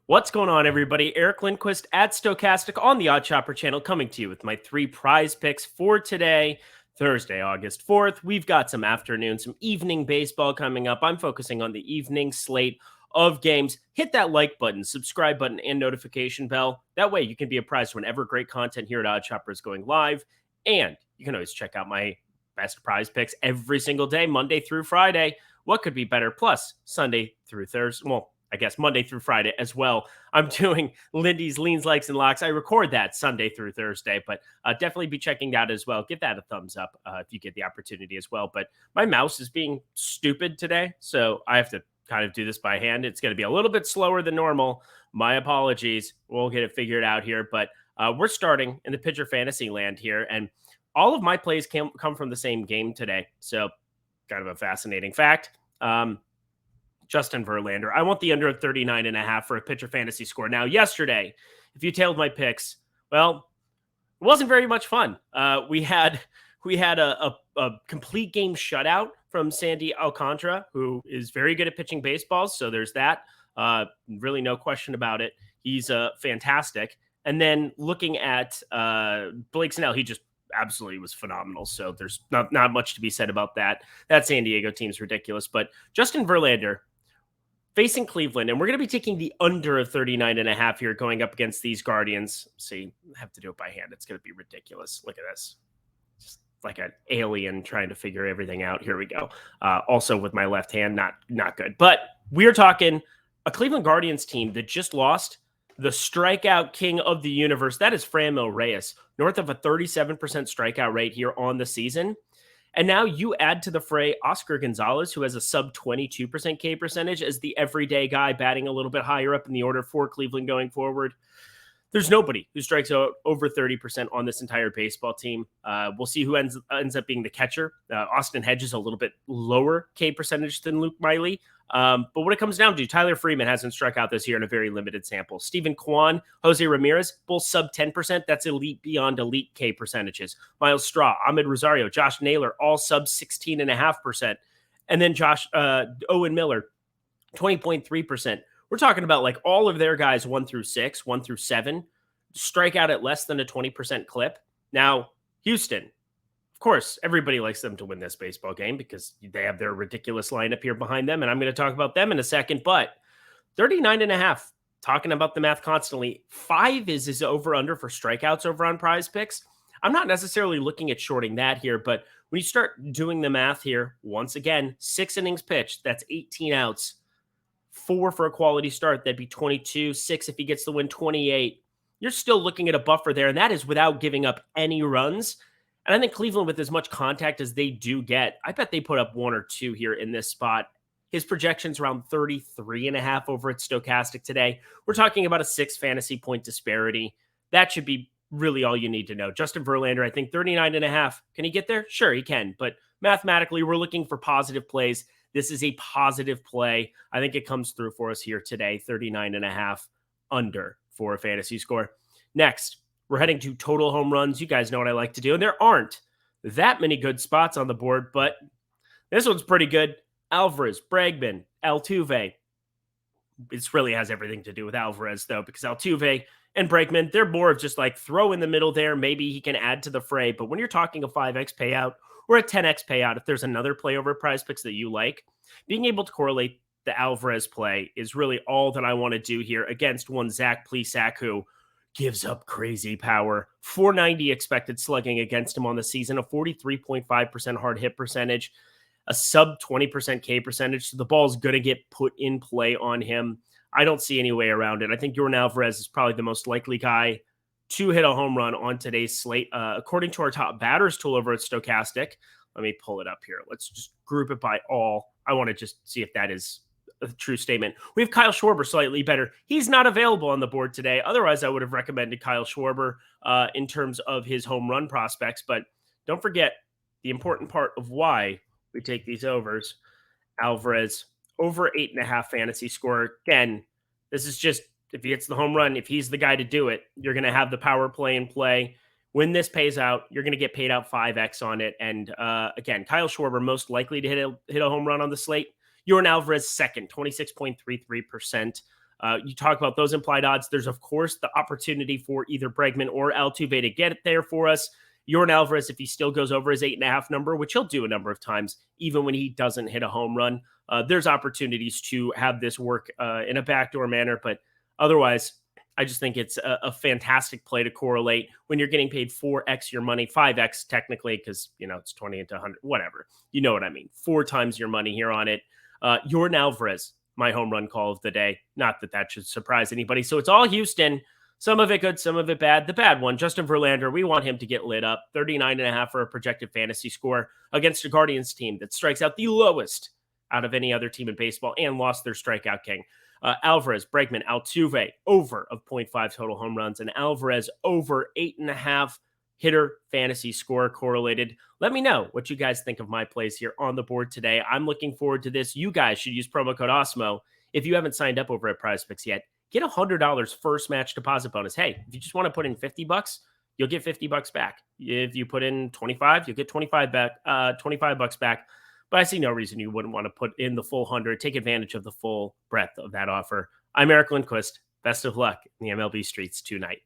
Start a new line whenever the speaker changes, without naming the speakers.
What's going on, everybody? Eric Lindquist at Stochastic on the Odd Chopper channel, coming to you with my 3 prize picks for today, Thursday, August 4th. We've got some afternoon, some evening baseball coming up. I'm focusing on the evening slate of games. Hit that like button, subscribe button, and notification bell. That way you can be apprised whenever great content here at Odd Chopper is going live. And you can always check out my best prize picks every single day, Monday through Friday. What could be better? Plus, Sunday through Thursday. Well, I guess Monday through Friday as well. I'm doing Lindy's Leans, Likes, and Locks. I record that Sunday through Thursday, but definitely be checking that as well. Give that a thumbs up if you get the opportunity as well. But my mouse is being stupid today, so I have to kind of do this by hand. It's going to be a little bit slower than normal. My apologies. We'll get it figured out here, but we're starting in the pitcher fantasy land here, and all of my plays come from the same game today, so kind of a fascinating fact. Justin Verlander. I want the under 39.5 for a pitcher fantasy score. Now, yesterday, if you tailed my picks, well, it wasn't very much fun. We had a complete game shutout from Sandy Alcantara, who is very good at pitching baseballs. So there's that. Really no question about it. He's fantastic. And then looking at Blake Snell, he just absolutely was phenomenal. So there's not much to be said about that. That San Diego team's ridiculous. But Justin Verlander facing Cleveland, and we're going to be taking the under of 39.5 here going up against these Guardians. See, I have to do it by hand. It's going to be ridiculous. Look at this. Just like an alien trying to figure everything out. Here we go. Also with my left hand, not good. But we're talking a Cleveland Guardians team that just lost the strikeout king of the universe. That is Franmil Reyes, north of a 37% strikeout rate here on the season. And now you add to the fray Oscar Gonzalez, who has a sub 22% K percentage as the everyday guy batting a little bit higher up in the order for Cleveland going forward. There's nobody who strikes out over 30% on this entire baseball team. We'll see who ends up being the catcher. Austin Hedges a little bit lower K percentage than Luke Miley. But what it comes down to, Tyler Freeman hasn't struck out this year in a very limited sample. Steven Kwan, Jose Ramirez, both sub 10%. That's elite beyond elite K percentages. Miles Straw, Ahmed Rosario, Josh Naylor, all sub 16.5%. And then Owen Miller, 20.3%. We're talking about like all of their guys 1 through 6, 1 through 7, strike out at less than a 20% clip. Now, Houston, of course, everybody likes them to win this baseball game because they have their ridiculous lineup here behind them, and I'm going to talk about them in a second, but 39.5, talking about the math constantly, 5 is his over-under for strikeouts over on PrizePicks. I'm not necessarily looking at shorting that here, but when you start doing the math here, once again, 6 innings pitched, that's 18 outs. 4 for a quality start, that'd be 22. 6 if he gets the win, 28. You're still looking at a buffer there, and that is without giving up any runs. And I think Cleveland, with as much contact as they do get, I bet they put up 1 or 2 here in this spot. His projection's around 33.5 over at Stochastic today. We're talking about a 6 fantasy point disparity. That should be really all you need to know. Justin Verlander, I think 39.5. Can he get there? Sure, he can. But mathematically, we're looking for positive plays. This is a positive play. I think it comes through for us here today. 39.5 under for a fantasy score. Next, we're heading to total home runs. You guys know what I like to do. And there aren't that many good spots on the board, but this one's pretty good. Alvarez, Bregman, Altuve. It really has everything to do with Alvarez, though, because Altuve and Bregman, they're more of just like throw in the middle there. Maybe he can add to the fray. But when you're talking a 5x payout, or a 10x payout, if there's another play over PrizePicks that you like, being able to correlate the Alvarez play is really all that I want to do here against one Zach Plesac, who gives up crazy power. 490 expected slugging against him on the season, a 43.5% hard hit percentage, a sub 20% K percentage. So the ball's going to get put in play on him. I don't see any way around it. I think Yordan Alvarez is probably the most likely guy to hit a home run on today's slate. According to our top batters tool over at Stochastic, let me pull it up here. Let's just group it by all. I want to just see if that is a true statement. We have Kyle Schwarber slightly better. He's not available on the board today. Otherwise, I would have recommended Kyle Schwarber in terms of his home run prospects. But don't forget the important part of why we take these overs. Alvarez, over 8.5 fantasy score. Again, this is just, if he hits the home run, if he's the guy to do it, you're going to have the power play in play. When this pays out, you're going to get paid out 5x on it. And again, Kyle Schwarber most likely to hit a home run on the slate. Yordan Alvarez second, 26.33%. You talk about those implied odds. There's, of course, the opportunity for either Bregman or Altuve to get it there for us. Yordan Alvarez, if he still goes over his 8.5 number, which he'll do a number of times, even when he doesn't hit a home run, there's opportunities to have this work in a backdoor manner. But otherwise, I just think it's a fantastic play to correlate when you're getting paid 4x your money, 5x technically, because, it's 20 into 100, whatever. You know what I mean? 4 times your money here on it. Yordan Alvarez, my home run call of the day. Not that that should surprise anybody. So it's all Houston. Some of it good, some of it bad. The bad one, Justin Verlander, we want him to get lit up. 39.5 for a projected fantasy score against a Guardians team that strikes out the lowest out of any other team in baseball and lost their strikeout king. Alvarez, Bregman, Altuve, over of 0.5 total home runs, and Alvarez over 8.5 hitter fantasy score correlated. Let me know what you guys think of my plays here on the board today. I'm looking forward to this. You guys should use promo code OSMO if you haven't signed up over at PrizePicks yet. Get $100 first match deposit bonus. Hey, if you just want to put in $50, you'll get $50 back. If you put in 25, you'll get 25 back, 25 bucks back. But I see no reason you wouldn't want to put in the full 100. Take advantage of the full breadth of that offer. I'm Eric Lindquist. Best of luck in the MLB streets tonight.